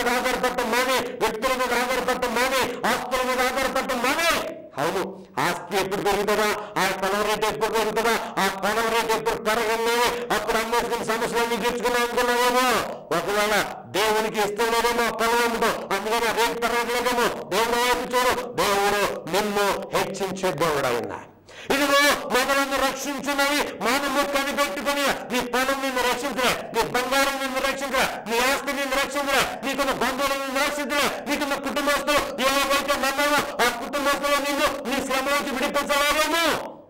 మీద ఆధారపడటం మానే, వ్యక్తుల మీద ఆధారపడటం మానే, ఆస్తుల మీద ఆధారపడటం మానే. అవును, ఆస్తి ఎప్పుడు పెరుగుతుందా, ఆ పొలం రేటు ఎప్పుడు పెరుగుతుందా, ఆ పొలం రేటు ఎప్పుడు పెరగలే, అప్పుడు అమ్మేసుకుని సమస్యలన్నీ తీర్చుకున్నాం అనుకున్నామేమో. ఒకవేళ దేవునికి ఇష్టం లేదేమో పొలం అమ్ముతాం, అందుకని రేటు పెరగలేదేమో. దేవుడు వైపు చూడు, దేవుడు నిన్ను హెచ్చించే దేవుడు అయినా. ఇదిగో మొదలను రక్షించున్నవి మనము కనిపెట్టుకుని, నీ పొలం నిన్ను రక్షించలే, నీ బంగారం నిన్ను రక్షించలే, నీ ఆస్తి నిన్ను రక్షించలే, నీకున్న బంధువులు నిన్ను రక్షించలే, నీకున్న కుటుంబస్తులు ఏవైతే నన్నావో ఆ కుటుంబస్తులు నిన్ను నీ శ్రమ నుంచి విడిపించలేదేమో.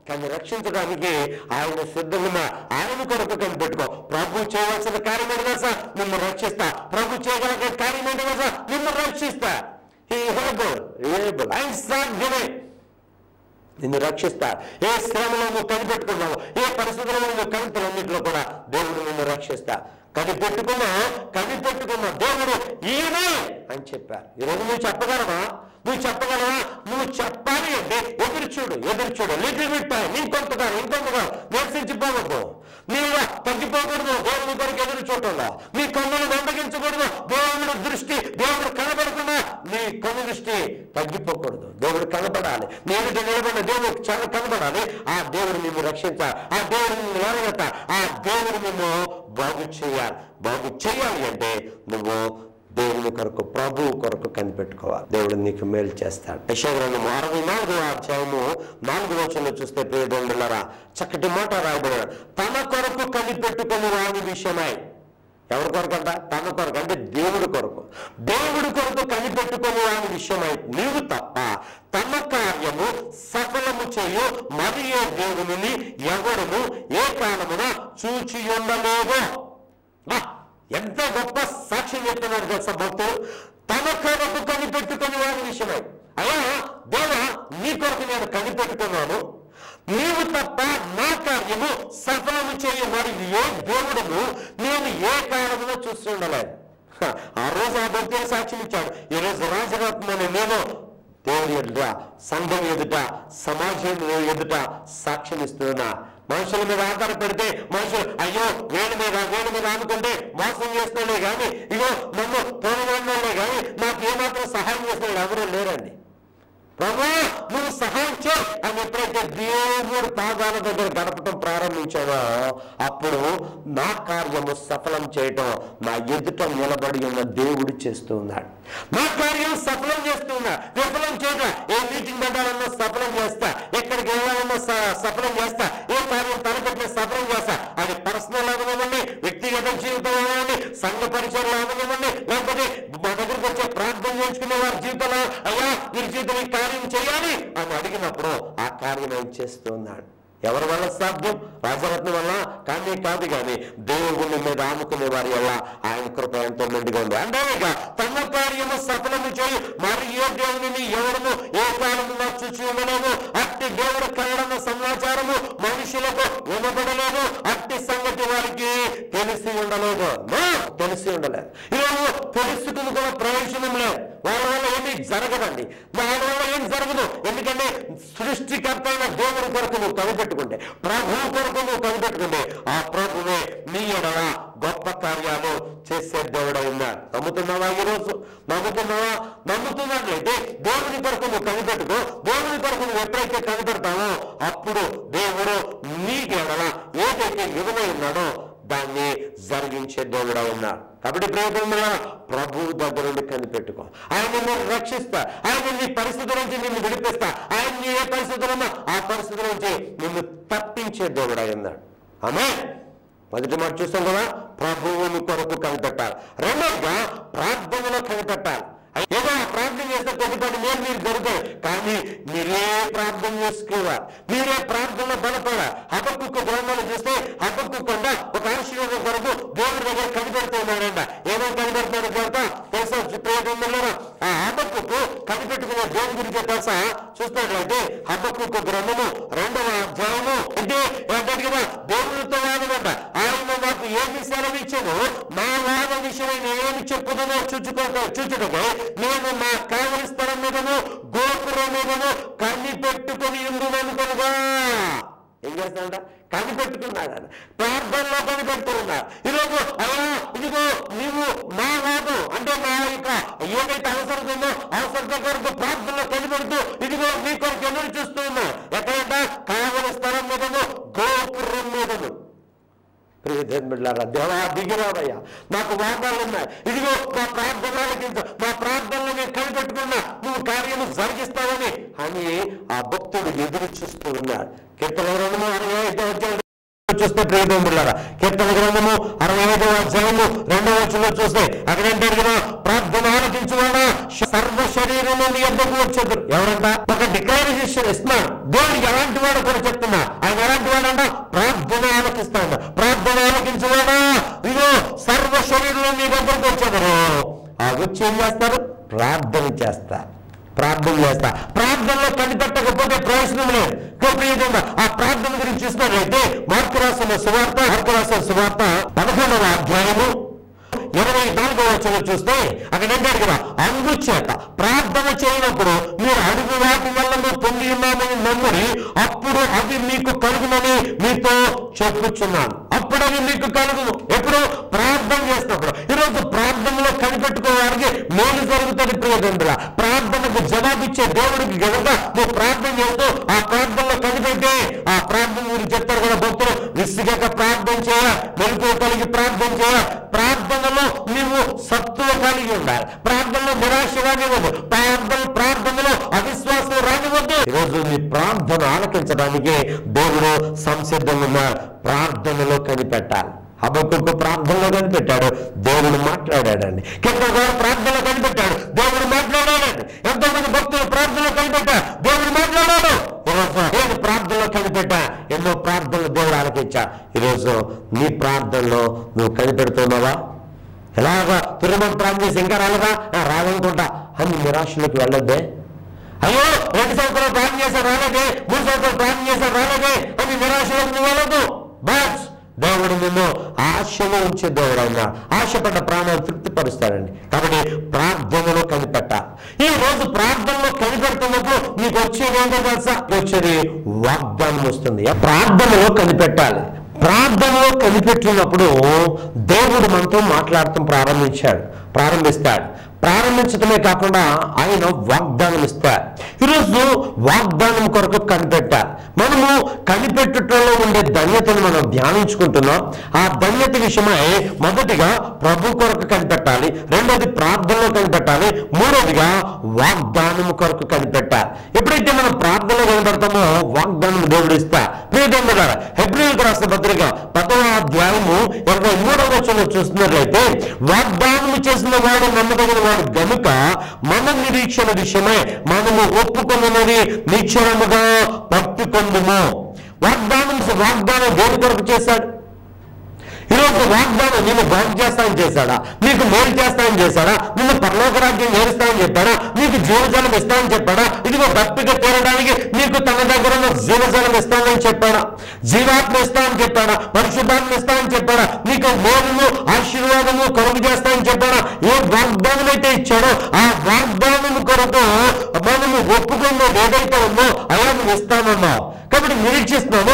కానీ రక్షించడానికి ఆయన సిద్ధంగా, ఆయన కొరకు కనిపెట్టుకో. ప్రభు చేయవలసిన కార్యం ఏంటి తెలుసా? నిన్ను రక్షిస్తా. ప్రభు చేయగల కార్యం ఏంటి తెలుసా? నిన్ను రక్షిస్తా. ఆయన సాధ్యమే, నిన్ను రక్షిస్తా. ఏ శ్రమలో నువ్వు కనిపెట్టుకున్నావు, ఏ పరిస్థితుల్లో నువ్వు కనిపెట్టుకున్నింటిలో కూడా దేవుడు నిన్ను రక్షిస్తా. కనిపెట్టుకున్నా దేవుడు ఈయనే అని చెప్పారు. ఈరోజు నువ్వు చెప్పగలవా? నువ్వు చెప్పాలి అంటే ఎదురు చూడు. లిటిల్ బిట్ టైం, ఇంకొంతగా నిరసించిపోవద్దు, నీవు తగ్గిపోకూడదు. దేవుని కొరకు ఎదురు చూడకుండా నీ కన్నులు మందగించకూడదు. దేవుడు దృష్టి, దేవుడు కనబడకుండా నీ కన్ను దృష్టి తగ్గిపోకూడదు. దేవుడు కనబడాలి, నేను నిలబడిన దేవుడు చాలా కనబడాలి. ఆ దేవుడు నిన్ను రక్షించాలి, ఆ దేవుడు నిన్ను నిలబెడతాడు, ఆ దేవుడు నిన్ను బాగు చేయాలి అంటే నువ్వు దేవుని కొరకు, ప్రభువు కొరకు కనిపెట్టుకోవాలి. దేవుడు నీకు మేలు చేస్తాడు. యెషయా గ్రంథం 64వ అధ్యాయము 4వ వచనంలో చూస్తే ప్రియదేవులారా, చక్కటి మాట రాయబడాడు. తన కొరకు కనిపెట్టుకుని వాని విషయమై. ఎవరి కొరకు అంట? తన కొరకు, అంటే దేవుడి కొరకు కనిపెట్టుకుని వాని విషయమై నీవు తప్ప తన కార్యము సఫలము చేయు మరి ఏ దేవుని ఎవరును ఏ కాలమున చూచి ఉండలేదు. ఎంత గొప్ప సాక్ష్యం చెప్తున్నాడు తెలుసా భక్తులు? తన కొరకు కనిపెట్టుకుని వారి విషయమై. అయ్యా దేవా, నీ కొరకు నేను కనిపెట్టుకున్నాను, నీవు తప్ప నా కార్యము సఫలము చేయు మరి ఏ దేవుడును నేను ఏ కాలములో చూస్తూ ఉండలేదు. ఆ రోజు ఆ భక్తులు సాక్ష్యం ఇచ్చాడు. ఈరోజు రాజరత్నని నేను దేవుని ఎదుట, సంఘం ఎదుట, సమాజం ఎదుట సాక్ష్యం ఇస్తున్నా. మనుషుల మీద ఆధారపడితే మనుషులు అయ్యో వేడి మీద అనుకుంటే మోసం చేస్తున్నాడే కానీ, ఇగో నన్ను తోడవాడినే కానీ నాకు ఏమాత్రం సహాయం చేస్తున్నాడు ఎవరూ లేరండి. ప్రభు నువ్వు సహాయం చేయి అని ఎప్పుడైతే దేవుడు పాదాల దగ్గర గడపటం ప్రారంభించాడో అప్పుడు నా కార్యము సఫలం చేయటం నా ఎదుట నిలబడి ఉన్న దేవుడు చేస్తూ ఉన్నాడు. నా కార్యం సఫలం చేస్తున్నా, విఫలం చేయగా. ఏ మీటింగ్ పెట్టాలన్నా సఫలం చేస్తా, ఎక్కడికి వెళ్ళాలన్నా సఫలం చేస్తా, ఏ కార్యం తలపెట్టిన సఫలం చేస్తా. అది పర్సనల్ అవనివ్వండి, వ్యక్తిగత జీవితం అవనివ్వండి, సంఘ పరిచయాలు అవనివ్వండి, లేకపోతే మా దగ్గరికి వచ్చే ప్రార్థన చేసుకునే వారి జీవితంలో అయ్యా వీరి జీవితం ఈ కార్యం చేయాలి అని అడిగినప్పుడు ఆ కార్యం ఏం చేస్తూ ఉన్నాడు. ఎవరి వల్ల సాధ్యం? రాజరత్నం వల్ల కాదు కానీ దేవుని మీద ఆనుకునే వారి వల్ల ఆయన కృప ఎంతో మెండుగా ఉంది. అంటే తన కార్యము సఫలము చేయి మరి ఏ దేవుని ఎవరును ఏ కాలములో చూచి ఉండలేదు. అట్టి దేవుడు కలడన్న సమాచారము మనుషులకు వినబడలేదు. అట్టి సంగతి వారికి తెలిసి ఉండలేదు. ఈరోజు తెలుసుకుని కూడా ప్రయోజనం లేదు. వాళ్ళ వల్ల ఏమీ జరగదండి, వాళ్ళ వల్ల ఏం జరగదు. ఎందుకంటే సృష్టికర్త అయిన దేవుడి కొరకు నువ్వు కనిపెట్టుకుంటే, ప్రభువు కొరకు నువ్వు కనిపెట్టుకుంటే ఆ ప్రభువే నీ ఎడల గొప్ప కార్యాలు చేసే దేవుడు ఉన్నాడు. నమ్ముతున్నావా? ఈరోజు నమ్ముతున్నట్లయితే దేవుని కొరకు నువ్వు కనిపెట్టుకో. దేవుని కొరకు నువ్వు ఎప్పుడైతే కనిపెడతావో అప్పుడు దేవుడు నీ ఎడల ఏదైతే ఇవ్వలే ఉన్నాడో దాన్ని జరిగించే దేవుడు ఉన్నాడు. కాబట్టి ప్రియమైన ప్రభువు దగ్గర నుండి కనిపెట్టుకో. ఆయన నిన్ను రక్షిస్తా, ఆయన నీ పరిస్థితుల నుంచి నిన్ను విడిపిస్తా, ఆయన ఏ పరిస్థితులున్నా ఆ పరిస్థితుల నుంచి నిన్ను తప్పించే దేవుడు ఉన్నాడు. ఆమేన్. మొదటి మాట చూస్తాం కదా, ప్రభువుని కొరకు కనిపెట్టాలి. రెండోగా ప్రార్థనలో కనిపెట్టాలి. ఏదో ప్రార్థన చేస్తే కొద్దిపాటి మీరు దొరుకుతాయి, కానీ మీరే ప్రార్థన చేసుకోవాలి, మీరే ప్రార్థనలో బలపడాలి. హబక్కూకు గ్రంథాలు చూస్తే హబక్కూకు ఒక ఆశీర్వాదం కొరకు దేవుడి దగ్గర కనిపెడుతున్నాడంట. ఏదో కనిపెడుతున్నాడు కనుక తెలుసా ప్రియమైన ఆ హబక్కూకు కనిపెట్టుకున్న దేవుని గురించి తెలుసా? చూసినట్లయితే హబక్కూకు గ్రంథము 2వ అధ్యాయము అంటే కదా దేవుడితో వాదమంట. ఆయన నాకు ఏమి సెలవిచ్చాను, నా వాద విషయమై నేనేమి చెప్పుతుందో చూచుటకై నేను నా కావలి స్థలం మీదను గోపురం మీదను కనిపెట్టుకుని ఉండుననుకొనగా. ఏం చేస్తాడంట? కనిపెట్టుకున్నాడు. ప్రార్థనలో కనిపెట్టుకున్నాడు. ఈరోజు అయ్యా ఇదిగో నీవు నా వాదం అంటే నా యొక్క ఏదైతే అవసరం ఉందో అవసరం కొరకు ప్రార్థనలో కనిపెడుతూ ఇదిగో మీ కొరకు ఎదురు చూస్తూ ఉన్నా. ఎక్కడంట? కావలి స్థలం మీదను, గోపురం మీదను. ప్రియదేవులారా, దేవా దిగిరావయ్యా, నాకు వాగ్దానాలు ఉన్నాయి, ఇదిగో మా ప్రార్థనలకి మా ప్రార్థనలు నేను కనిపెట్టుకున్నా, నువ్వు కార్యము జరిగిస్తావని అని ఆ భక్తుడు ఎదురు చూస్తూ ఉన్నాడు. కీర్తన గ్రంథము 65వ అధ్యాయం చూస్తే ప్రియదేవులారా, కీర్తన గ్రంథము 65వ అధ్యాయము 2వ వచనంలో చూస్తే అక్కడంటారు కదా, ప్రార్థన ఆలకించువాడా సర్వ శరీరము నీ యొద్దకు వచ్చేది. ఎవరంట? ఒక డిక్లరేషన్ ఇస్తున్నాడు. దేవుడు ఎలాంటి వాడు కూడా చెప్తున్నా. ఆయన ఎలాంటి వాడంట? ప్రార్థన ఆలకిస్తాడు. ప్రార్థన ఆలకించువాడా ఇదో సర్వ శరీరంలో నీ దగ్గరకు వచ్చేదారు. ఆ వచ్చి ఏం చేస్తారు? ప్రార్థన చేస్తారు. ప్రార్థన చేస్తా. ప్రార్థనలో కనిపెట్టకపోతే ప్రయోజనం లేదు. ఆ ప్రార్థన గురించి చూసినట్లయితే మార్కు రాసిన సువార్త 11వ అధ్యాయము 24వ వచనం చూస్తే అక్కడ ఏంటారు కదా, అందుచేత ప్రార్థన చేయనప్పుడు మీరు అడుగు వాటి వల్ల మీరు పొంది ఉన్నామని నమ్ముని అప్పుడు అవి మీకు కలుగునని మీతో చెప్పుచున్నాను. అప్పుడు అవి మీకు కలుగును. ఎప్పుడు? ప్రార్థన చేసినప్పుడు. ఈరోజు ప్రార్థనలో కనిపెట్టుకోవడానికి మేలు జరుగుతుంది ప్రియదండ్రుల. ప్రార్థనకు జవాబిచ్చే దేవుడికి గనుక నువ్వు ప్రార్థన చేస్తూ ఆ ప్రార్థనలో కనిపెట్టే ఆ ప్రార్థన గురించి చెప్తారు కదా భక్తులు, విసిగక ప్రార్థన చేయ, మెలకువ కలిగి ప్రార్థన చేయ. ప్రార్థనలో నీవు సత్తువ కలిగి ఉండాలి. ప్రార్థనలో నిరాశ రానివ్వదు. ప్రార్థనలో అవిశ్వాసం రానివ్వద్దు. ఈరోజు నీ ప్రార్థన ఆలకించడానికి దేవుడు సంసిద్ధంగా ఉన్నారు. ప్రార్థనలో కనిపెట్టాలి. హబక్కూకు ప్రార్థనలో కనిపెట్టాడు, దేవుడు మాట్లాడాడండి. కింద ప్రార్థనలో కనిపెట్టాడు, దేవుడు మాట్లాడాడండి. ఎంతో మంది భక్తులు ప్రార్థనలో కనిపెట్టాడు, దేవుడు మాట్లాడాడు. నేను ప్రార్థనలో కనిపెట్టా, ఎన్నో ప్రార్థనలు దేవుడు ఆలకించా. ఈరోజు నీ ప్రార్థనలో నువ్వు కనిపెడుతున్నావా? ఎలాగా తిరుమల ప్రార్థన చేసి ఇంకా రాదనుకుంటా అని నిరాశలోకి వెళ్ళొద్దే. అయ్యో 2 సంవత్సరాలు ప్రార్థన చేశారు రాలేదే, 3 సంవత్సరాలు ప్రార్థన చేశారు రాలేదే అని నిరాశలోకి నువ్వు వెళ్ళదు. బట్ దేవుడు నిన్ను ఆశలో ఉంచే దేవుడు అయినా ఆశపడ్డ ప్రాణాలు తృప్తిపరుస్తాడండి. కాబట్టి ప్రార్థనలో కనిపెట్ట. ఈ రోజు ప్రార్థనలో కనిపెడుతున్నప్పుడు నీకు వచ్చేది ఏంటో తెలుసా? వచ్చేది వాగ్దానం వస్తుంది. ప్రార్థనలో కనిపెట్టాలి. ప్రార్థనలో కనిపెట్టినప్పుడు దేవుడు మనతో మాట్లాడటం ప్రారంభిస్తాడు. ప్రారంభించడమే కాకుండా ఆయన వాగ్దానం ఇస్తాడు. ఈరోజు వాగ్దానం కొరకు కనిపెట్టాలి. మనము కనిపెట్టడంలో ఉండే ధన్యతను మనం ధ్యానించుకుంటున్నాం. ఆ ధన్యత విషయమై మొదటిగా ప్రభు కొరకు కనిపెట్టాలి, రెండోది ప్రార్థనలో కనిపెట్టాలి, మూడోదిగా వాగ్దానం కొరకు కనిపెట్టాలి. ఎప్పుడైతే మనం ప్రార్థనలో కనిపెడతామో వాగ్దానం దేవుడు ఇస్తా. ప్రియదేవుడా, హెబ్రీయులకు రాసిన పత్రిక 10వ అధ్యాయము 23వ వచనం చూస్తున్నట్లయితే, వాగ్దానం చేసిన వాడు నమ్మదగిన వాడు గనుక మన నిరీక్షణ విషయమై మనము ఒప్పుకొన్నది నిశ్చయముగా పట్టుకొందుము. వాగ్దానం దేని కొరకు చేశాడు? ఈరోజు వాగ్దానం నిన్ను బాగు చేస్తానని చేశాడా? నీకు మేలు చేస్తానని చేశాడా? నిన్ను పరలోక రాజ్యం నేరుస్తానని చెప్పాడా? నీకు జీవజలం ఇస్తానని చెప్పాడా? ఇదిగో దప్పిక తీరడానికి నీకు తన దగ్గర ఉన్న జీవజలం ఇస్తానని చెప్పాడా? జీవాత్మ ఇస్తానని చెప్పాడా? పరిశుద్ధాత్మ ఇస్తానని చెప్పాడా? నీకు మేలును ఆశీర్వాదము కలుగు చేస్తానని చెప్పాడా? ఏ వాగ్దానం అయితే ఇచ్చాడో ఆ వాగ్దానం కొరకు మనము ఒప్పుకున్నది ఏదైతే ఉందో అలా నువ్వు ఇస్తానన్నావు. కాబట్టి నిరీక్షిస్తున్నాము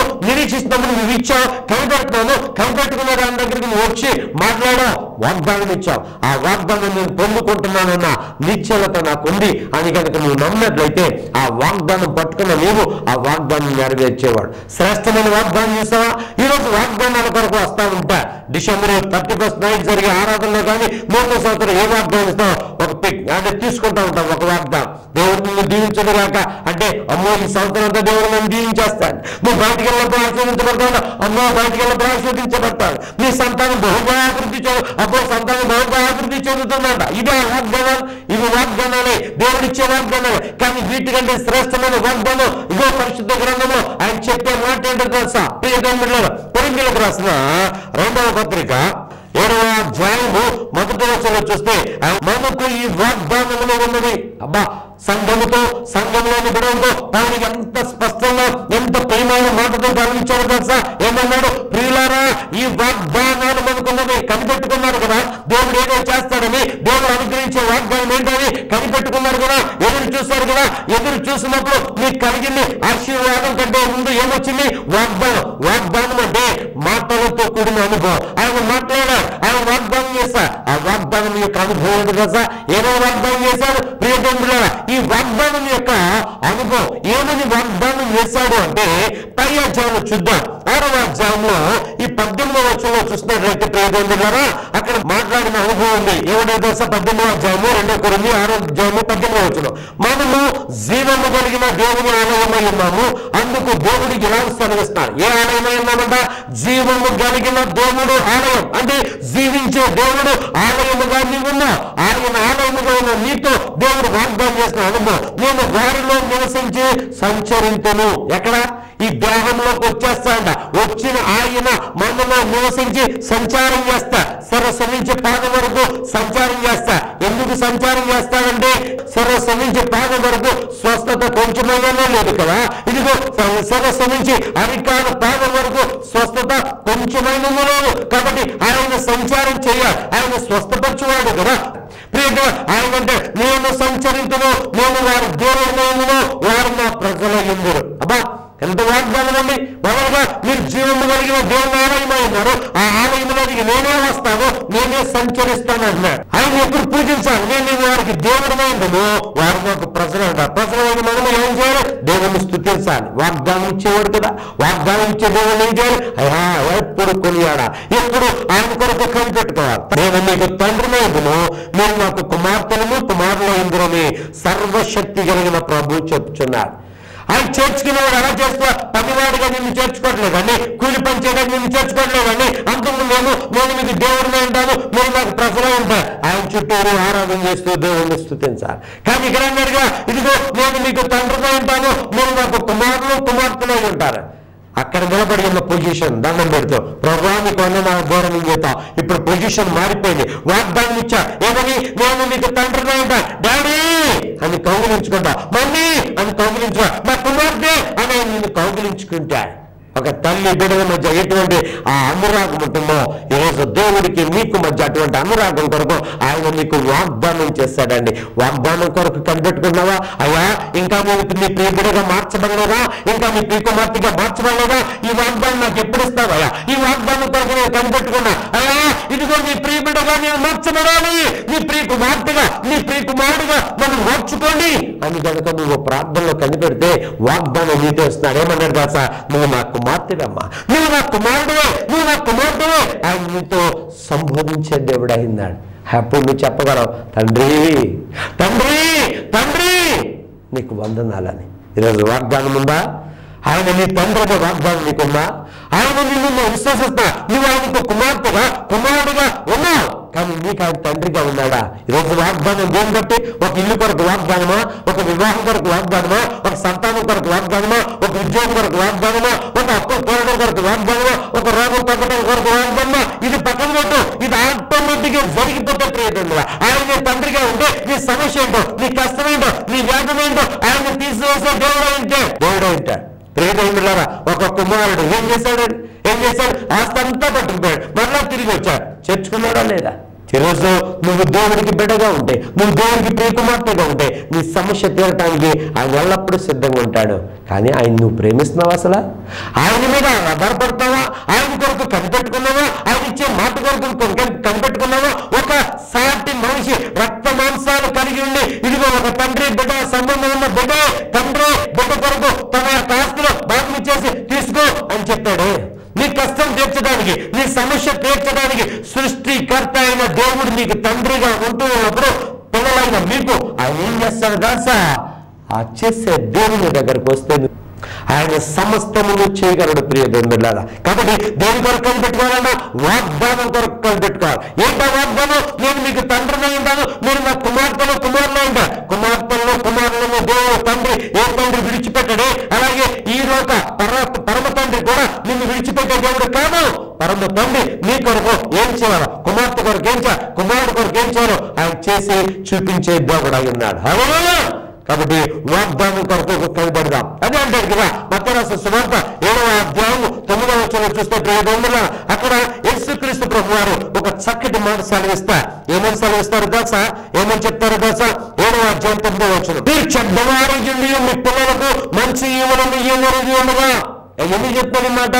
నువ్వు ఇచ్చావు, కనిపెట్టుకున్న దాని దగ్గరికి నువ్వు వచ్చి మాట్లాడావు, వాగ్దానం ఇచ్చావు. ఆ వాగ్దానం నేను పొందుకుంటున్నానన్న నిశ్చలత నాకుంది అని కనుక నువ్వు నమ్మినట్లయితే ఆ వాగ్దానం పట్టుకున్న నీవు ఆ వాగ్దానం నెరవేర్చేవాడు. శ్రేష్టమైన వాగ్దానం చేస్తావా? ఈరోజు వాగ్దానాల కొరకు వస్తా ఉంటా. డిసెంబర్ 31st నైట్ జరిగే ఆరాధనలో కానీ 3వ సంవత్సరం ఏ వాగ్దానం ఇస్తావు? ఒక పిక్ అంటే తీసుకుంటా ఉంటాం ఒక వాగ్దానం. దేవుడు నిన్ను దీవించదు కాక అంటే అమ్మో ఈ సంవత్సరం అంతా దేవుడు నన్ను దీవించేస్తాడు. నువ్వు బయటికి వెళ్ళినప్పుడు ఆశీర్వదించబడతాడు, అమ్మో బయటికి వెళ్ళినప్పుడు ఆశీర్వదించబడతాడు. నీ సంతానం బహుగా అభివృద్ధి అబ్బో సంతానం బహుగా అభివృద్ధి చెందుతుందంట. ఇదే వాగ్దానాలు, ఇవి వాగ్దానాలే, దేవుడిచ్చే వాగ్దానాలే. కానీ వీటికంటే శ్రేష్టమైన వాగ్దానం ఇదో పరిశుద్ధ గ్రంథంలో ఆయన చెప్పే మాట ఏంటో తెలుసా? ప్రియదేవులారా, కొరింథీయులకు రాసిన 2వ పత్రిక 7వ అధ్యాయము 1వ వచనం చూస్తే మనకు ఈ వాగ్దానములో ఉన్నది. అబ్బా సంఘముతో, సంఘంలోని బిడ్డలతో ఆయన ఎంత స్పష్టంగా ఎంత ప్రేమైన మాటతో గమనించాడు తెలుసా? ఏమన్నాడు? ప్రియులారా, ఈ వాగ్దానాలు మనకున్నది కనిపెట్టుకున్నారు కదా, దేవుడు ఏదో చేస్తాడని, దేవుడు అనుగ్రహించే వాగ్దానం ఏంటని కనిపెట్టుకున్నారు కదా, ఎదురు చూశారు కదా. ఎదురు చూసినప్పుడు మీకు కలిగింది ఆశీర్వాదం కంటే ముందు ఏమొచ్చింది? వాగ్దానం. వాగ్దానం అంటే మాటలతో కూడిన అనుభవం. ఆయన మాట్లాడారు, ఆయన వాగ్దానం చేశారు. ఆ వాగ్దానం యొక్క అనుభవం ఏంటి తెలుసా? ఏదో వాగ్దానం చేశాడు ప్రియబంధువులారా. ఈ వాగ్దానం యొక్క అనుభవం ఏమని వాగ్దానం చేశాడు అంటే పై అధ్యాయంలో చూద్దాం. 6వ అధ్యాయంలో ఈ 18వ వచనంలో చూసినట్లయితే ప్రియబంధువులారా, అక్కడ మాట్లాడిన అనుభవం ఉంది. ఏమిటో తెలుసా? 18వ అధ్యాయము 2 కొరింథీ 6వ అధ్యాయము 18వ వచనం. మనము జీవము కలిగిన దేవుని ఆలయమై ఉన్నాము, అందుకు దేవుడికి ఇలా సెలవిస్తున్నారు. ఏ ఆలయమై ఉన్నామంట? జీవము కలిగిన దేవుడు ఆలయం. అంటే జీవించే దేవుడు ఆలయముగా నీవున్నా, ఆయన ఆలయముగా ఉన్న నీతో దేవుడు వాగ్దానం చేసిన అనుభవం. నేను వారిలో నివసించి సంచరింతును. ఎక్కడ? ఈ దేహంలోకి వచ్చేస్తాడ. వచ్చిన ఆయన మనలో నివసించి సంచారం చేస్తా. శిరస్సు నుంచి పాదం వరకు సంచారం చేస్తా. ఎందుకు సంచారం చేస్తాడంటే శిరస్సు నుంచి పాదం వరకు స్వస్థత కొంచెమైనా లేదు కదా. ఇదిగో శిరస్సు నుంచి అరికాల పాదం వరకు స్వస్థత కొంచెమైనా లేదు. కాబట్టి ఆయన సంచారం చేయాలి. ఆయన స్వస్థపరచువాడు కదా. ప్రియగా ఆయన అంటే నేను సంచరించును, నేను వారి దేవుడు, వారు నా ప్రజల యందురు. అబ్బా, ఎంత వాగ్దానం అండి. మొదలుగా మీరు జీవము కలిగిన దేవుని ఆలయమై ఉన్నారు. ఆ ఆలయంలోకి నేనే వస్తాను, నేనే సంచరిస్తాను అన్నాడు. ఆయన ఎప్పుడు పూజించాలి? నేను వారికి దేవుడమైందును, వారు నాకు ప్రజలు అంటారు. ప్రజలైన మనము ఏం చేయాలి? దేవుని స్తుతించాలి. వాగ్దానం ఇచ్చేవాడు కదా. వాగ్దానం ఇచ్చే దేవుడు ఏం చేయాలి? అయ్యా, ఎప్పుడు కొనియాడా, ఎప్పుడు ఆయన కొరకు కనిపెట్టుకోవాలి. నేను మీకు తండ్రిమైందును, మీరు నాకు కుమార్తెలను కుమారులు అయిందురని సర్వశక్తి కలిగిన ప్రభు చెప్తున్నాడు. ఆయన చేర్చుకునేవాడు ఎలా చేస్తా? పనివాడిగా నిన్ను చేర్చుకోవట్లేదు అండి, కూలి పని చేయడానికి నిన్ను చేర్చుకోవట్లేదు అండి. అంతకు నేను మీకు దేవుడినే ఉంటాను, మీరు నాకు ప్రజలే ఉంటారు. ఆయన చుట్టూరు ఆరాధన చేస్తూ దేవుడిని స్తుతించాలి. కానీ ఇక్కడ అన్నాడుగా, ఇదిగో నేను మీకు తండ్రిగా ఉంటాను, మీరు నాకు కుమారులు కుమార్తెలై ఉంటారు. అక్కడ నిలబడి ఉన్న పొజిషన్ దండం పెడుతూ ప్రభువానికి నా ఘోరం చేద్దాం. ఇప్పుడు పొజిషన్ మారిపోయింది. వాగ్దానం ఇచ్చా ఏమని? నేను మీకు తండ్రిగా ఉంటా, డాడీ అని కౌగిలించుకుంటా, మమ్మీ అని కౌగిలించుకో, మా కుమార్తె అని నేను కౌగిలించుకుంటా. ఒక తల్లి బిడ్డల మధ్య ఎటువంటి ఆ అనురాగం ఉంటుందో, ఈరోజు దేవుడికి మీకు మధ్య అటువంటి అనురాగం కొరకు ఆయన మీకు వాగ్దానం చేస్తాడండి. వాగ్దానం కొరకు కనిపెట్టుకున్నావా? అయ్యా, ఇంకా నేను నీ ప్రియ బిడ్డగా మార్చబడలేదా? ఇంకా నీ ప్రియ కుమార్తెగా మార్చబడలేదా? ఈ వాగ్దానం నాకు ఎప్పుడు ఇస్తావయ్యా? ఈ వాగ్దానం కొరకు నేను కనిపెట్టుకున్నా. అయ్యా, ఇదిగో నీ ప్రియ బిడ్డగా నేను మార్చబడాలి, నీ ప్రియ కుమార్తెగా, నీ ప్రియ కుమారుడుగా నన్ను మార్చుకోండి అని కనుక నువ్వు ప్రార్థనలో కనిపెడితే వాగ్దానం నీతో వస్తున్నాడు. ఏమన్నాడు కాసా? నువ్వు నా కుమార్తెడమ్మా, నువ్వు నా కుమారుడువే, నువ్వు నా కుమార్తెవే. ఆయన నీతో సంబోధించే దేవుడు అయినాడు. అప్పుడు నువ్వు చెప్పగలవు, తండ్రి తండ్రి తండ్రి నీకు వందనాలని. ఈరోజు వాగ్దానం ఉందా? ఆయన నీ తండ్రి వాగ్దానం నీకుందా? ఆయన నిన్ను విశ్వసిస్తా, నువ్వు ఆయనకు కుమార్తెగా కుమారుడుగా ఉన్నావు, కానీ నీకు ఆయన తండ్రిగా ఉన్నాడా? ఈరోజు వాగ్దానం దేని బట్టి? ఒక ఇల్లు కొరకు వాగ్దానమా? ఒక వివాహం కొరకు వాగ్దానమా? ఒక సంతానం కొరకు వాగ్దానమా? ఒక ఉద్యోగం కొరకు వాగ్దానమా? ఒక అప్పు పోరాటం కొరకు వాగ్దానమా? ఒక రోగం తగ్గడం కొరకు వాగ్దానమా? ఇది పక్కన పెట్టు. ఇది ఆటోమేటిక్ గా జరిగిపోతే ప్రియతంగా ఆయన తండ్రిగా ఉంటే నీ సమస్య ఏంటో, నీ కష్టం ఏంటో, నీ వేదన ఏంటో ఆయన తీసివేసే దేవుడు ఏంటే దేవుడు ఏంట. ప్రియతంగా ఒక కుమారుడు ఏం చేశాడు? ఆస్తి అంతా పట్టుకుపోయాడు, మరలా తిరిగి వచ్చాడు. చేర్చుకున్నాడా లేదా? ఈరోజు నువ్వు దేవుడికి బిడ్డగా ఉంటే, నువ్వు దేవుడికి ప్రియ కుమార్తెగా ఉంటే నీ సమస్య తీరటానికి ఆయన ఎల్లప్పుడూ సిద్ధంగా ఉంటాడు. కానీ ఆయన నువ్వు ప్రేమిస్తున్నావా? అసలు ఆయన మీద ఆధారపడతావా? ఆయన కొరకు కనిపెట్టుకున్నావా? ఆయన ఇచ్చే మాట కొరకు కనిపెట్టుకున్నావా? ఒక సాటి మనిషి రక్త మాంసాలు కలిగి ఉండి, ఇదిగో ఒక తండ్రి బిడ్డ సంబంధం ఉన్న బిడ్డ తండ్రి బిడ్డ కొరకు తన ఆస్తిలో భాగం ఇచ్చేసి తీసుకో అని చెప్పాడు. నీ కష్టం తీర్చడానికి, నీ సమస్య తీర్చడానికి సృష్టికర్త అయిన దేవుడు నీకు తండ్రిగా ఉంటూ ఉన్నప్పుడు పిల్లలైన మీకు ఆయన ఏం చేస్తాడు కాసా? ఆ చేసే దేవుని దగ్గరకు వస్తే ఆయన సమస్తమును చేయగలడు ప్రియ దేవులారా. కాబట్టి దేని కొరకు కనిపెట్టుకోవాలన్నా వాగ్దానం కొరకు కనిపెట్టుకోవాలి. ఏంటో వాగ్దానం? నేను మీకు తండ్రిగా ఉంటాను, మీరు నా కుమార్తెలు కుమారులు ఉంటారు. కుమార్తెలను కుమారులను దేవుడు తండ్రి ఏ తండ్రి విడిచిపెట్టాడే, అలాగే ఈ లోక పరమ తండ్రి కూడా నిన్ను విడిచిపెట్టే దేవుడు కాదు. పరమ తండ్రి నీ కొరకు ఏం చేయాలో, కుమార్తె కొరకు ఏం చేయాలి, కుమారుడు కొరకు ఏం చేయాలో ఆయన చేసి చూపించే దేవుడు అయి ఉన్నాడు. కాబట్టి వాగ్దానం కొరకు కనబడదాం. అదే అంటారు కదా మత్తయి రాసిన సువార్త 7వ అధ్యాయం 9వ వచనం చూస్తే ప్రియబంధువులారా, అక్కడ యేసుక్రీస్తు ప్రభు వారు ఒక చక్కటి మాట సెలవిస్తారు. ఏమని సెలవిస్తారు తెలుసా? ఏమని చెప్తారు తెలుసా? 7వ అధ్యాయం 9వ వచనం, మీరు చెడ్డవారికి మీ పిల్లలకు మంచి ఇవ్వడం ఉండగా. ఎందుకు చెప్తారు మాట?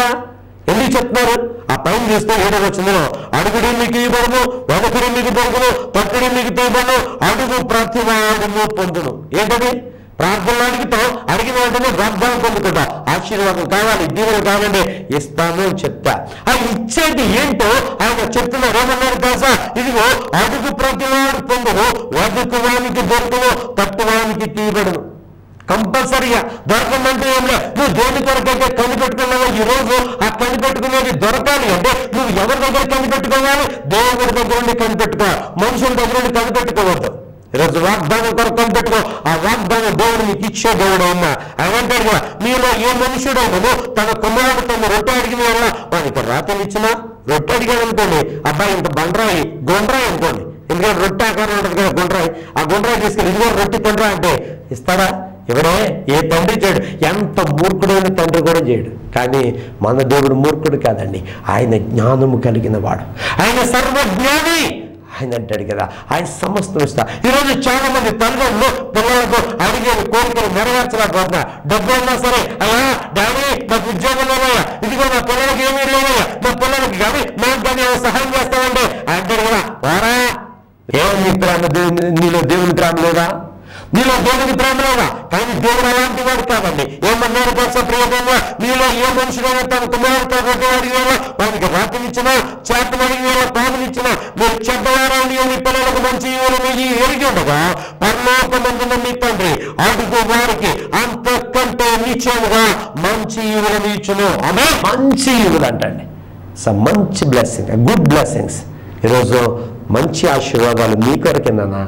ఎందుకు చెప్తున్నారు? ఆ పైన చూస్తే 7వ వచనంలో, అడుగుడి మీకు ఇవ్వబడును, వెదకుడి మీకు దొరుకును, తొక్కడి మీకు తీయబడును, అడుగు ప్రతివాడును పొందును. ఏంటది? ప్రార్థనలు అడిగితే అడిగిన వెంటనే వాగ్దానం పొందుకుంటా. ఆశీర్వాదం కావాలి, దీవెనలు కావాలంటే ఇస్తాను అని చెప్తా. ఆ ఇచ్చేది ఏంటో ఆయన చెప్తున్నారు. ఏమన్నారు తెలుసా? ఇదిగో అడుగు ప్రతివాడు పొందును, వెదకువానికి దొరుకును, తట్టువానికి తీయబడును. కంపల్సరీగా దొరకమంటే ఏం లేదు. నువ్వు దేని కొరకైతే కనిపెట్టుకున్నావో ఈరోజు ఆ కనిపెట్టుకునేది దొరకాలి అంటే నువ్వు ఎవరి దగ్గర కనిపెట్టుకోవాలి? దేవుడి దగ్గర నుండి కనిపెట్టుకోవాలి, మనుషుల దగ్గర నుండి కనిపెట్టుకోవద్దు. ఈరోజు వాగ్దానం కొరకు కనిపెట్టుకో. ఆ వాగ్దానం దేవుడు నీకు ఇచ్చే దేవుడు అయినా ఆయన అంటాడు కదా, మీలో ఏ మనుషుడైనా తన కుమారుడు తన రొట్టె అడిగిన వల్ల వానికి రాతలు ఇచ్చినా, రొట్టె అడిగాడు అనుకోండి, అబ్బాయి ఇంత బండరాయి గుండ్రాయి అనుకోండి, ఎందుకంటే రొట్టె ఆకారం ఉంటుంది కదా గుండ్రాయి, ఆ గుండ్రాయి తీసుకెళ్ళి ఇదిగో రొట్టె తినరా అంటే ఇస్తాడా? ఎవరే? ఏ తండ్రి చేయడు. ఎంత మూర్ఖుడైన తండ్రి కూడా చేయడు. కానీ మన దేవుడు మూర్ఖుడు కాదండి, ఆయన జ్ఞానము కలిగిన వాడు, ఆయన సర్వజ్ఞాని. ఆయన అంటాడు కదా, ఆయన సమస్తం ఇస్తా. ఈరోజు చాలా మంది తల్లిదండ్రులు పిల్లలకు అడిగే కోరికలు నెరవేర్చలేకపోతున్నా. డబ్బు ఉన్నా సరే, అయ్యా డాడీ నాకు ఉద్యోగం లేవయ్యా, ఇదిగో నా పిల్లలకి ఏమీ లేవయ్యా, నా పిల్లలకి కానీ నాకు కానీ సహాయం చేస్తామంటే అంటాడు కదా, వారా ఏమి ప్రేమ? నీలో దేవుని ప్రేమ లేదా? నీలో దేవుని ప్రేమ లేదా? కానీ దేవుడు అలాంటి వాడు కాదండి. ఏమన్నారు తెలుసా ప్రియతంగా? మీలో ఏ మనుషులైనా తన కుమారుతో అడిగినా, వారికి రాత్రినిచ్చినా, చేతలు అడిగినా, పామునిచ్చినా, మీరు చెడ్డవారాన్ని మీ పిల్లలకు మంచి ఎరిగి ఉండగా పరలోకమందున మీ తండ్రి అడుగు వారికి అంతకంటే నిశ్చయముగా మంచి ఈవులను ఇచ్చును. ఆమె మంచి ఈవులు అంటండి. మంచి బ్లెస్సింగ్, గుడ్ బ్లెస్సింగ్స్. ఈరోజు మంచి ఆశీర్వాదాలు నీ కొరకేనా?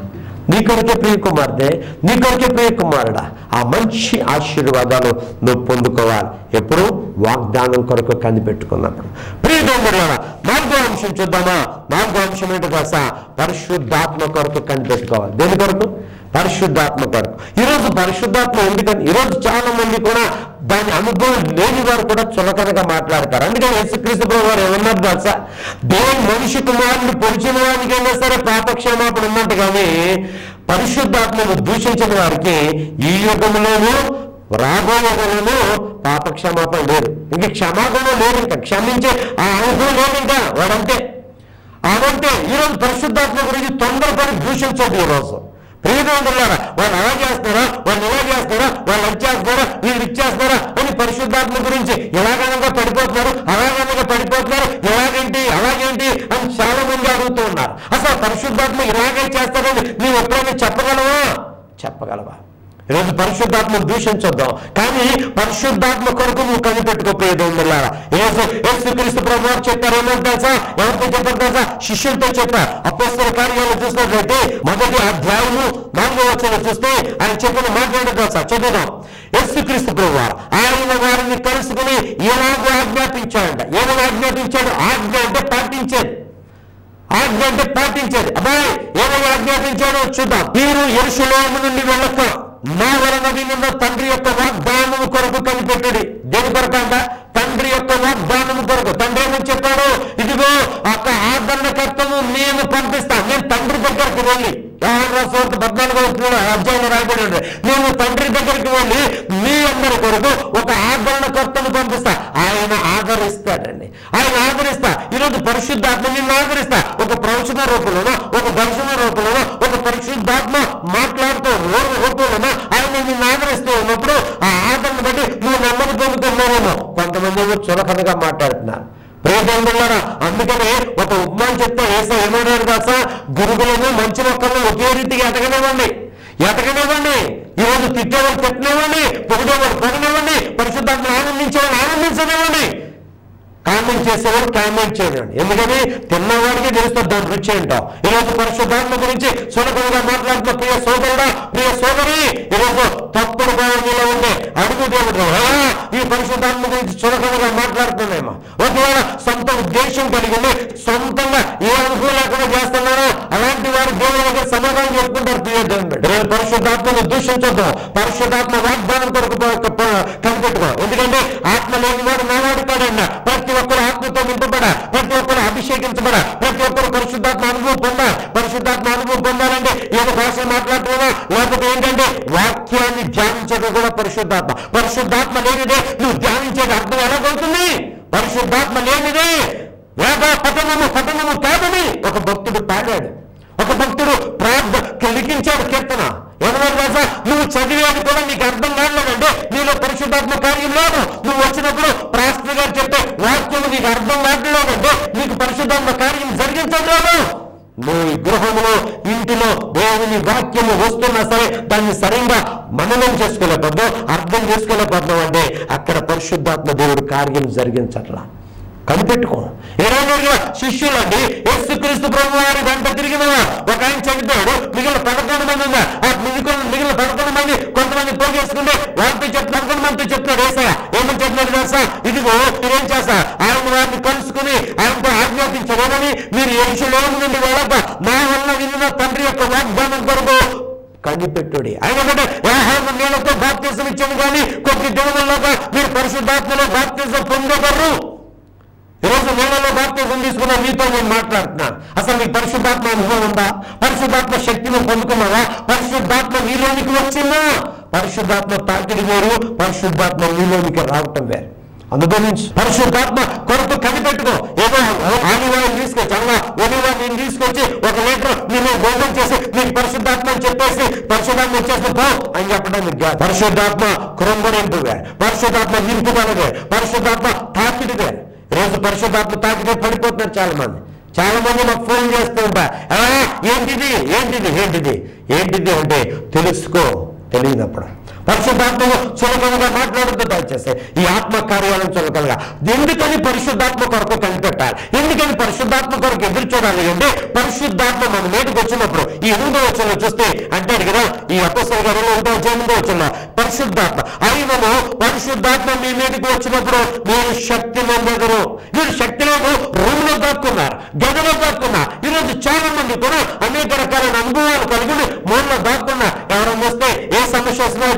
నీ కొరకే ప్రియ కుమార్తె, నీ కొరకే ప్రియ కుమారుడా. ఆ మంచి ఆశీర్వాదాలు నువ్వు పొందుకోవాలి. ఎప్పుడు? వాగ్దానం కొరకు కనిపెట్టుకున్నప్పుడు. ప్రియబంధువులారా, 4వ అంశం చూద్దామా? 4వ అంశం ఏంటో తెలుసా? పరిశుద్ధాత్మ కొరకు కనిపెట్టుకోవాలి. దేని కొరకు? పరిశుద్ధాత్మ కొరకు. ఈరోజు పరిశుద్ధాత్మ ఎందుకని ఈరోజు చాలా మంది కూడా దాని అనుభవం లేని వారు కూడా చులకనగా మాట్లాడతారు. అందుకని యేసుక్రీస్తు ప్రభువు వారు ఏమన్నారు తెలుసా? దేవుని మనిషి కుమారుని పొడిచిన వారికి అయినా సరే పాపక్షమాపణ ఉన్నట్టు, కానీ పరిశుద్ధాత్మను దూషించిన వారికి ఈ యుగంలోనూ రాబోయేలోనూ పాపక్షమాపణ లేదు. ఇంక క్షమాపణ లేదు, ఇంకా క్షమించే ఆ అనుభవం లేదు. ఇంకా వాడంతే అదంతే. ఈరోజు పరిశుద్ధాత్మ గురించి తొందరపడి దూషించదు. ఈరోజు ప్రియబంధువులారా, వాళ్ళు అలా చేస్తారా, వాళ్ళు ఇలా చేస్తారా, వాళ్ళు వచ్చేస్తారా, వీళ్ళు ఇచ్చేస్తారా అని పరిశుద్ధాత్మ గురించి ఎలాగనగా పడిపోతున్నారు, అలాగనగా పడిపోతున్నారు, ఎలాగేంటి అలాగేంటి అని చాలా మంది అడుగుతూ ఉన్నారు. అసలు పరిశుద్ధాత్మ ఇలాగే చేస్తారని నీవు ఎప్పుడైనా చెప్పగలవా? ఈరోజు పరిశుద్ధాత్మ దూషించొద్దాం, కానీ పరిశుద్ధాత్మ కొరకు నువ్వు కనిపెట్టుకో. ప్రియబంధువులారా, యేసుక్రీస్తు ప్రభువు వారు చెప్పారు. ఏమని తెలుసా? ఎవరితో చెప్పారు తెలుసా? శిష్యులతో చెప్పారు. అపోస్తల కార్యాలు చూసినట్లయితే 1వ అధ్యాయము 4వ వచనం చూస్తే ఆయన చెప్పిన మాట్లాడే తెలుసా? చదువుదాం. యేసుక్రీస్తు ప్రభువు వారు ఆయన వారిని కలుసుకుని ఎలాగో ఆజ్ఞాపించాడంట. ఏమైనా ఆజ్ఞాపించాడు? ఆజ్ఞ అంటే పాటించేది. ఆజ్ఞ అంటే పాటించేది. అబ్బాయి ఏమైనా ఆజ్ఞాపించాడో చూద్దాం. మీరు యెరూషలేము నుండి వెళ్ళక నా వలన విన్న తండ్రి యొక్క వాగ్దానము కొరకు కనిపెట్టడి. దేని కొరకు అంట? తండ్రి యొక్క వాగ్దానము కొరకు. తండ్రి ఏమని చెప్పాడు? ఇదిగో ఒక ఆదరణకర్తను నేను పంపిస్తాను. నేను తండ్రి దగ్గరికి వెళ్ళి 14వ అధ్యాయంలో రాయబడి, నేను తండ్రి దగ్గరికి వెళ్ళి మీ అందరి కొరకు ఒక ఆదరణకర్తను పంపిస్తా. ఆయన ఆదరిస్తాడండి, ఆయన ఆదరిస్తా. ఈరోజు పరిశుద్ధాత్మ నిన్ను ఆదరిస్తా. ఒక ప్రవచన రూపంలోనో, ఒక దర్శన రూపంలోనో, ఒక పరిశుద్ధాత్మ మాట్లాడుతూ రూపంలోనో ఆయన నిన్ను ఆదరిస్తూ ఉన్నప్పుడు ఆ ఆదరణ బట్టి నువ్వు నెమ్మది పొందుతున్నావేమో. కొంతమంది చులకనగా మాట్లాడుతున్నారు. ప్రియబంధువులారా, అందుకనే ఒక ఉపమానం చెప్తే యేసయ్య ఏమన్నాడు తెలుసా? గురువులను మంచి మొక్కలను ఒకే రీతిగా ఎదగనివ్వండి. ఈరోజు తిట్టేవాళ్ళు తిట్టనివ్వండి, పొగిడేవాళ్ళు పొగనివ్వండి, పరిశుద్ధాత్మను ఆనందించేవాళ్ళు ఆనందించనివ్వండి. కామెంట్ చేసేవాడు కామెంట్ చేయడండి. ఎందుకని తిన్నవాడికి తెలుస్తుంది దాని రుచి ఏంటో. ఈరోజు పరిశుద్ధాత్మ గురించి సులభంగా మాట్లాడుతున్న ప్రియ సోదరుడా, ప్రియ సోదరి, ఈరోజు తప్పుడు భావనలో ఉండే అడుగు దేవుడు ఈ పరిశుద్ధాత్మ గురించి సులభంగా మాట్లాడుతున్నామో, ఒకవేళ సొంత ఉద్దేశం కలిగి ఉండి సొంతంగా ఏ అనుభవం లేకుండా చేస్తున్నారో అలాంటి వారు దేవుని దగ్గర సమాధానం చెప్పుకుంటారు. ప్రియ దేవుడు పరిశుద్ధాత్మను దూషించొద్దు. పరిశుద్ధాత్మ వాగ్దానం కొరకు కనిపెట్టుకో. ఎందుకంటే ఆత్మ లేని వాడు నావాడు కాడన్నా. ప్రతి ఒక్కరు ఆత్మతో నింపబడ, ప్రతి ఒక్కరు అభిషేకించబడ, ప్రతి ఒక్కరు పరిశుద్ధాత్మ అనుభవం పొందాలి. పరిశుద్ధాత్మ అనుభవం పొందాలంటే ఏదో భాష మాట్లాడుతున్నా, లేకపోతే ఏంటంటే వాక్యాన్ని ధ్యానించడం కూడా పరిశుద్ధాత్మ. పరిశుద్ధాత్మ లేనిదే నువ్వు ధ్యానించేది అర్థం ఎలాగవుతుంది? పరిశుద్ధాత్మ లేనిదే వేద పఠనము కాదని ఒక భక్తుడు పాడాడు. ఒక భక్తుడు లిఖించాడు కీర్తన. ఎవరు రాజా నువ్వు చదివేది కూడా నీకు అర్థం కాలేదంటే నీలో పరిశుద్ధాత్మ కార్యం లేదు. నువ్వు వచ్చినప్పుడు ప్రాస్టర్ గారు చెప్పే వాక్యం నీకు అర్థం కావట్లేదంటే నీకు పరిశుద్ధాత్మ కార్యం జరిగించట్లేదు. నువ్వు గృహంలో ఇంటిలో దేవుని వాక్యము వస్తున్నా సరే దాన్ని సరిగ్గా మననం చేసుకోలేకపోతున్నావు, అర్థం చేసుకోలేకపోతున్నావు అంటే అక్కడ పరిశుద్ధాత్మ దేవుడు కార్యం జరిగించట్లా. కనిపెట్టుకో. 20 శిష్యులు అండి యేసుక్రీస్తు ప్రభు వారి వెంట తిరిగిన ఒక ఆయన చనిపోయాడు. మిగిలిన 11 మంది ఉన్నారు. ఆ మిగిలిన 11 మంది కొంతమంది పోగేసుకుంటే వాళ్ళతో 11 మందితో చెప్తున్నాడు యేసయ్య. ఏమని చెప్పినాడు తెలుసా? ఇదిగో మీరేం చేస్తా, ఆయన వారిని కలుసుకుని ఆయనతో ఆజ్ఞాపించారు. ఏమని? మీరు యెరూషలేము నుండి వెళ్ళక నా వల్ల విన్న తండ్రి యొక్క వాగ్దానం కొరకు కనిపెట్టుడి. ఆయన యోహాను నీళ్లతో బాప్తిసం ఇచ్చాను కానీ కొద్ది దినముల్లోగా మీరు పరిశుద్ధాత్మలో బాప్తిసం పొందగలరు. ఈరోజు నీళ్ళలో బాప్తిసం తీసుకున్నా మీతో నేను మాట్లాడుతున్నాను. అసలు నీకు పరిశుద్ధాత్మ అనుభవం ఉందా? పరిశుద్ధాత్మ శక్తిని పొందుకున్నావా? పరిశుద్ధాత్మ నీలోనికి వచ్చిందా? పరిశుద్ధాత్మ తాకిడి వేరు, పరిశుద్ధాత్మ నీలోనికి రావటం వేరు. అనుభవించు. పరిశుద్ధాత్మ కొరకు కనిపెట్టుకో. ఏదో ఆలివాయిని తీసుకొచ్చి అలా ఒలివా నేను తీసుకొచ్చి 1 లీటర్ నేను భోజనం చేసి నీకు పరిశుద్ధాత్మ అని చెప్పేసి పరిశుద్ధాత్మ వచ్చేస్తే పో అని చెప్పడానికి పరిశుద్ధాత్మ కృంగరింపుగా, పరిశుద్ధాత్మ నింపుదలగా, పరిశుద్ధాత్మ తాకిడిగా. ఈరోజు పరిశుద్ధాత్మ తాకిడి పడిపోతున్నారు చాలా మంది మాకు ఫోన్ చేస్తూ ఉంటారు. ఏంటిది అంటే తెలుసుకో. తెలియనప్పుడు పరిశుద్ధాత్మను చులకనగా మాట్లాడుతూ దయచేసి ఈ ఆత్మ కార్యాలను చులకనగా. ఎందుకని పరిశుద్ధాత్మ కొరకు కనిపెట్టాలి? ఎందుకని పరిశుద్ధాత్మ కొరకు ఎదురు చూడాలి అంటే పరిశుద్ధాత్మ మన మీదకి వచ్చినప్పుడు ఈ 8వ వచనంలో చూస్తే అంటాడు కదా, ఈ అపోస్తలుల కార్యాలు 8వ వచనంలో పరిశుద్ధాత్మ అయినను పరిశుద్ధాత్మ మీ మీదకి వచ్చినప్పుడు మీరు శక్తి పొందగరు. మీరు శక్తి లేదు రూమ్లో దాక్కున్నారు, గదిలో దాక్కున్నారు. ఈరోజు చాలా మంది కూడా అనేక రకాలైన అనుభవాలు కలిగి మూలలో దాక్కున్నారు. ఎవరైనా వస్తే ఏ సమస్య వస్తున్నా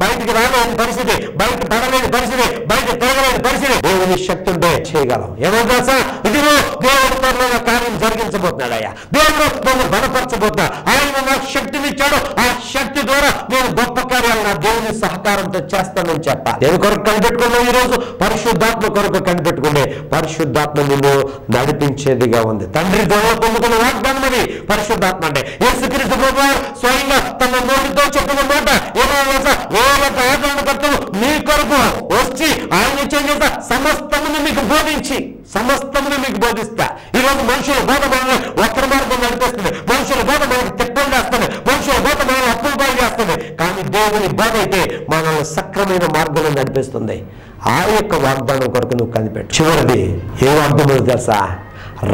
బయటికి రాలేని పరిస్థితి, బయట పడలేని పరిస్థితి, బయట తిరగలేని పరిస్థితి. దేవుని శక్తి ఉంటే చేయగలం. ఏమో సార్ ఇదిగో దేవుడు త్వరలో కార్యం జరిగించబోతున్నాడయ్యా, దేవుడు నన్ను బలపరచబోతున్నా, ఆయన నాకు శక్తిని ఇచ్చాడు, ఆ శక్తి ద్వారా నేను గొప్ప కార్యాలు నా దేవుని సహకారంతో చేస్తానని చెప్పాలి. దేని కొరకు కనిపెట్టుకున్నావు? ఈరోజు పరిశుద్ధాత్మ కొరకు కనిపెట్టుకునే పరిశుద్ధాత్మ నిన్ను నడిపించేదిగా ఉంది. తండ్రి ద్వారా పొందుకున్న వాగ్దానం అది పరిశుద్ధాత్మ అంటే. యేసుక్రీస్తు ప్రభువు స్వయంగా తన నోటితో చెప్పిన మాట ఆదరణకర్తలు మీ కొరకు వచ్చి ఆయన చేత సమస్తమును మీకు బోధిస్తా. ఈరోజు మనుషుల బోధ మనల్ని ఒక్కరి మార్గం నడిపిస్తుంది, మనుషుల బోధ మనకు తిప్పలు చేస్తుంది, మనుషుల బోధ మనల్ని అప్పులు పాలు చేస్తుంది. కానీ దేవుని బోధ అయితే మనల్ని సక్రమైన మార్గంలో నడిపిస్తుంది. ఆ యొక్క వాగ్దానం కొరకు నువ్వు కనిపెట్టు. చివరిది ఏ వాగ్దానం తెలుసా?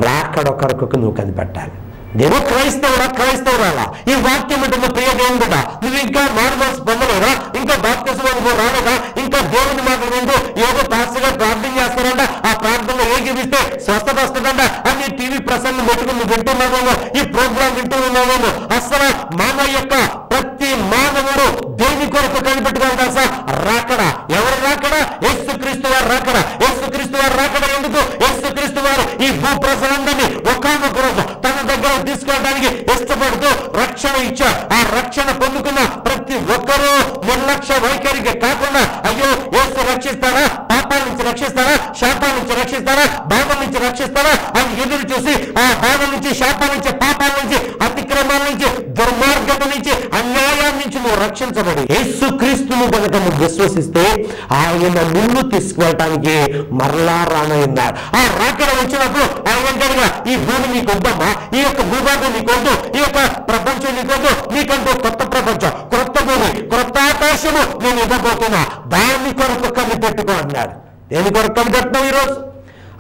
రాకడ కొరకు నువ్వు కనిపెట్టాలి. నేను క్రైస్తవురాలా ఈ వాక్యం అంటే ప్రియ దేవుని బిడ్డ, నువ్వు ఇంకా మారుమనసు పొందలేదా? ఇంకా బాప్తిసం అనుభవం రాలేదా? ఇంకా దేవుని మాట వింటూ ఏదో పాస్టర్గా ప్రార్థన చేస్తారంట, ఆ ప్రార్థనలో ఏకీపిస్తే స్వస్థత వస్తుందంట అని టీవీ ప్రసంగం పెట్టుకుని నువ్వు వింటున్నావేమో, ఈ ప్రోగ్రాం వింటూ ఉన్నావేమో. అసలు మానవ యొక్క ప్రతి మానవుడు దేని కొరకు కనిపెట్టుకోవాలి సార్? రాకడ. ఎవరు రాకడ? యేసుక్రీస్తు వారు రాకడ. యేసుక్రీస్తు వారు రాకడ ఎందుకు? యేసుక్రీస్తు వారు ఈ భూప్రజలందరినీ ఒకానొక రోజు తన దగ్గర తీసుకోవడానికి ఇష్టపడుతూ రక్షణ ఇచ్చారు. ఆ రక్షణ పొందుకున్న ప్రతి ఒక్కరూ నిర్లక్ష్య వైఖరికి కాకుండా అయ్యో యేసు రక్షిస్తారా, పాపాల నుంచి రక్షిస్తారా, శాపాల నుంచి రక్షిస్తారా, బాధల నుంచి రక్షిస్తారా అని ఎదురు చూసి ఆ బాధల నుంచి, శాపాల నుంచి, పాపాల నుంచి, అతిక్రమాల నుంచి, దుర్మార్గత నుంచి, అన్యాయం నుంచి నువ్వు రక్షించబడి యేసుక్రీస్తును కనుక నువ్వు విశ్వసిస్తే ఆయన నిన్ను తీసుకువెళ్ళటానికి మరలా రానన్నారు. ఆ రాకడ వచ్చినప్పుడు ఆయన ఈ భూమి నీకు వద్దమ్మా, ఈ యొక్క భూభాగం నీకొద్దు, ఈ యొక్క ప్రపంచం నీకొద్దు, నీకంటూ కొత్త ప్రపంచం, కొత్త భూమి, కొత్త ఆకాశము నేను ఇవ్వబోతున్నా, దాని కొరకు కనిపెట్టుకో అన్నాడు. దేని కొరకు కనిపెట్టినావు? ఈరోజు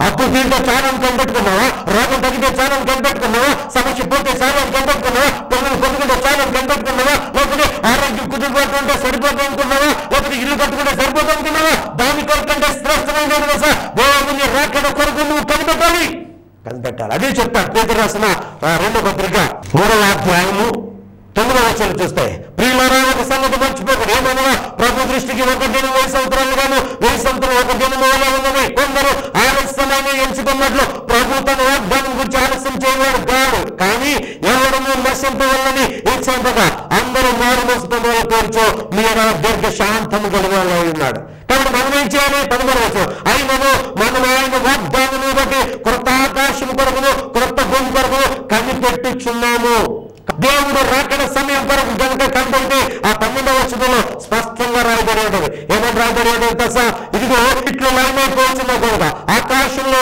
అప్పు తీరితే చాలా అని కనిపెట్టుకున్నావా? రోగం తగ్గితే చాలా అని కనిపెట్టుకున్నావా? సమస్య పోతే చాలా అని కనిపెట్టుకున్నావా? పిల్లలు కొనుక్కుంటే చాలా అని కనిపెట్టుకున్నావా? లేకపోతే ఆరోగ్యం కుదిరిపోతుంటే సరిపోతూ అనుకున్నావా? లేకపోతే ఇల్లు కట్టుకుంటే సరిపోతూ అనుకున్నావా? దాని కొరకంటే శ్రేష్టమైన దేవుని రాకడ కొరకు నువ్వు కనిపెట్టాలి. అదే చెప్తారు పేతురు రాసిన 2వ పత్రిక 3వ అధ్యాయము 9వ వచనం చూస్తే, ప్రియులారా ఒక సంగతి మర్చిపోకూడదు. ఏమనగా ప్రభు దృష్టికి ఒక దినం 1000 సంవత్సరాలు గాను 1000 సంవత్సరం ఒక దినం వల్ల ఉన్నది. కొందరు ఆలస్యమైన ఎంచుకున్నట్లు ప్రభు తన వాగ్దానం గురించి ఆలస్యం చేయవాడు కాదు, కానీ ఎవడము నశింపవల్లని ఇచ్చేంతగా అందరూ మారు మోసుకునే కోరుచు మీరు దీర్ఘ శాంతము కలిగి ఉన్నాడు. కాబట్టి మనం ఏం చేయాలి? 11వ అయినను మనం ఆయన వాగ్దానం బట్టి కొత్త ఆకాశం కొరకును కొత్త భూమి కొరకును కనిపెట్టుచున్నాము. దేవుడు రాకడ సమయం కొరకు కనుక కనిపెడితే ఆ 12వ వచనంలో స్పష్టంగా రాయబడి ఉంటుంది. ఏమని రాయబడి ఉంటుంది తెలుసా? ఇదిగో ఇట్లు లయమైపోతున్నా కూడా ఆకాశంలో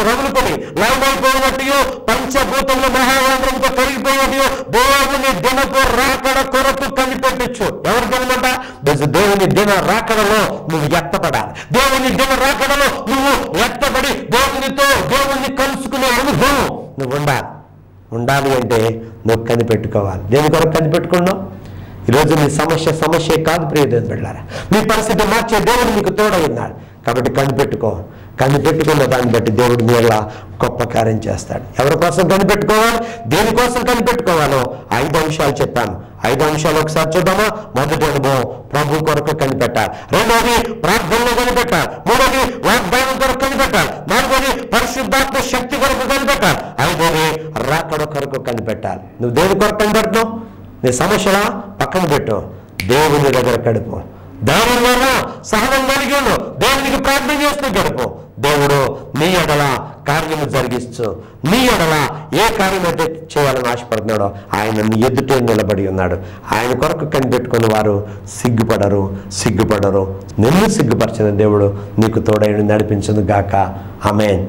రగులుకొని లయమైపోయినట్టు పంచభూతంలో మహావాంద్రంతో కరిగిపోయినట్టు దేవుని దినపు రాకడ కొరకు కనిపెట్టచ్చు. ఎవరికి అనమాట? దేవుని దిన రాకడలో నువ్వు ఎత్తపడాలి. దేవుని దిన రాకడలో నువ్వు ఎత్తపడి దేవుని కలుసుకునే అనుభవం నువ్వు ఉండాలి అంటే నువ్వు కనిపెట్టుకోవాలి. దేని కొరకు కనిపెట్టుకున్నావు? ఈరోజు నీ సమస్య కాదు ప్రియ దేవుని బిడ్డలారా, నీ పరిస్థితి మార్చే దేవుడు నీకు తోడై ఉన్నాడు. కాబట్టి కనిపెట్టుకున్న దాన్ని బట్టి దేవుడు మీద గొప్ప కార్యం చేస్తాడు. ఎవరి కోసం కనిపెట్టుకోవాలి? దేనికోసం కనిపెట్టుకోవాలో 5 అంశాలు చెప్పాను. 5 అంశాలు ఒకసారి చూద్దామా? మొదటి అనుభవం ప్రభు కొరకు కనిపెట్టాలి. 2వది ప్రార్థనలో కనిపెట్టాలి. 3వది వాగ్దానం కొరకు కనిపెట్టాలి. 4వది పరిశుద్ధాత్మ శక్తి కొరకు కనిపెట్టాలి. 5వది రాకడ కొరకు కనిపెట్టాలి. నువ్వు దేని కొరకు కనిపెట్టావు? నీ సమస్యలా పక్కన పెట్టు, దేవుని దగ్గర గడుపు. దేవుని వల్ల సహనం కలిగాను, దేవునికి ప్రార్థన చేస్తూ గడుపు. దేవుడు నీ ఎడల కార్యము జరిగిస్తూ, నీ ఎడల ఏ కార్యం అయితే చేయాలని ఆశపడుతున్నాడో ఆయన నీ ఎదుటే నిలబడి ఉన్నాడు. ఆయన కొరకు కనిపెట్టుకుని వారు సిగ్గుపడరు. నిన్ను సిగ్గుపరిచిన దేవుడు నీకు తోడైన నడిపించను గాక. ఆమేన్.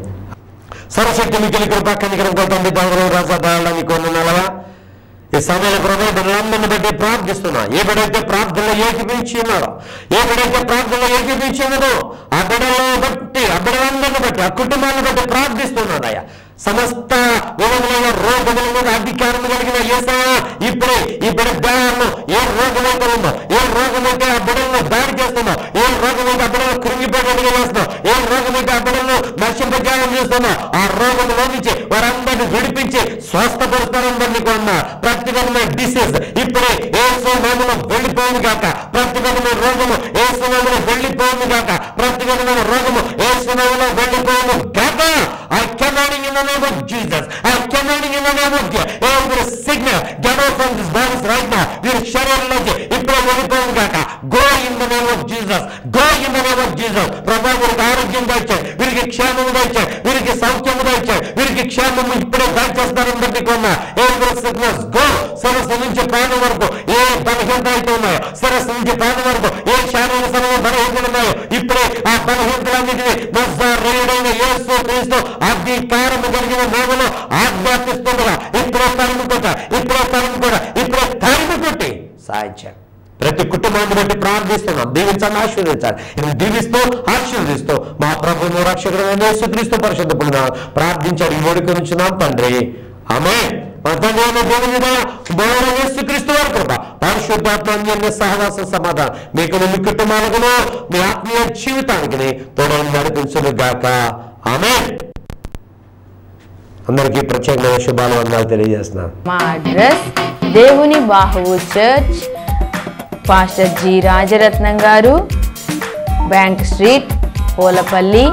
సర్వశక్తి మిగిలి కృప కనికరం తండ్రి దేవుడు రాజా నీకు వందనాలవా. ఈ సమయంలో ప్రభువులందరిని బట్టి ప్రార్థిస్తున్నా. ఏ బిడ్డైతే ప్రార్థనలో ఏకీపించి ఉన్నారో, ఏ బిడ్డైతే ప్రార్థనలో ఏకీపించి ఉన్నదో ఆ బిడ్డలను బట్టి, ఆ బిడ్డలందరిని బట్టి, ఆ కుటుంబాన్ని బట్టి ప్రార్థిస్తున్నానయ్యా. సమస్త విధములైన రోగముల మీద అధికారం కలిగిన యేసయ్యా, ఇప్పుడే ఈ బిడ్డ దేహంలో ఏ రోగమైతే ఉందో, ఏ రోగమైతే ఆ బిడ్డలను దాడి చేస్తుందో, ఏ రోగమైతే ఆ బిడ్డలను కృంగిపోయేట్టుగా చేస్తుందో, ఏ రోగమైతే ఆ బిడ్డలను నశింపజేయాలని చేస్తుందో ఆ రోగము నుంచి వారందరినీ విడిపించి స్వస్థపరుస్తారందరినీ కొన్నా. ప్రతి విధమైన డిసీజ్ ఇప్పుడే యేసు నామములో వెళ్ళిపోయింది కాక, ప్రతి విధమైన రోగము యేసు నామములో వెళ్ళిపోయింది కాక, ప్రతి విధమైన రోగము యేసు నామములో వెళ్ళిపోయింది కాక. I commanding in the name of Jesus. I am commanding in the name of Jesus. Every sickness, get out from this bodies right now. వీరి శరీరంలోకి ఇప్పుడు వెళ్ళిపోయింది కాక. Go in the name of Jesus. Go in the name of Jesus. ప్రభా వీరికి ఆరోగ్యం దయచేయి, వీరికి క్షేమము దయచేయి, వీరికి సౌఖ్యము దయచేయి, వీరికి క్షేమము ఇప్పుడే దయచేస్తారని బట్టి కొన్నా. Every sickness go. శిరస్సు నుంచి ప్రాణం వరకు ఏ బలహీనత అయితే ఉన్నాయో, శిరస్సు నుంచి ప్రాణం వరకు ఏ శారీరక బలహీనతలు ఉన్నాయో ఇప్పుడే ఆ బలహీనతలన్నిటినీ నజరేయుడైన యేసు క్రీస్తు అధికారము కలిగిన నామములో ఆజ్ఞాపిస్తుండగా ఇప్పుడే తరిమి కొట్టి సాయించాడు. ప్రతి కుటుంబాన్ని బట్టి ప్రార్థిస్తున్నాం. దీవించాలని ఆశీర్వదించాలి. దీవిస్తూ ఆశీర్వదిస్తూ మా ప్రభువును రక్షకుడైన యేసుక్రీస్తు పరిశుద్ధ పుణ్యనామమున ప్రార్థించాడు ఈ వేడుక నుంచి నాం తండ్రి. ఆమేన్. యేసుక్రీస్తు వారి కృప, పరిశుద్ధాత్మ అన్యోన్య సహవాస సమాధానం మీకు మీ కుటుంబాలకు మీ ఆత్మీయ జీవితానికి తోడని నడిపించును గాక. ఆమేన్. అందరికీ ప్రత్యేకమైన శుభాలు వందనాలు తెలియజేస్తున్నాను. మా అడ్రస్ దేవుని బాహువు చర్చ్, పాస్టర్ జి రాజరత్నం గారు, bank street, Polapalli,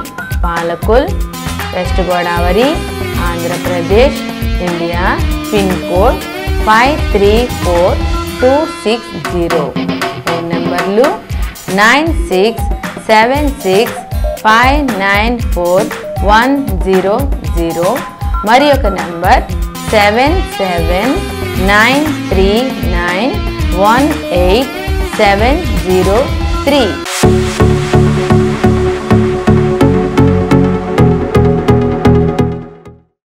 Palakol, west Godavari, Andhra Pradesh, India. Pin code 534260. Phone నెంబర్లు 9676594100. మరి ఒక నంబర్ 7793918703.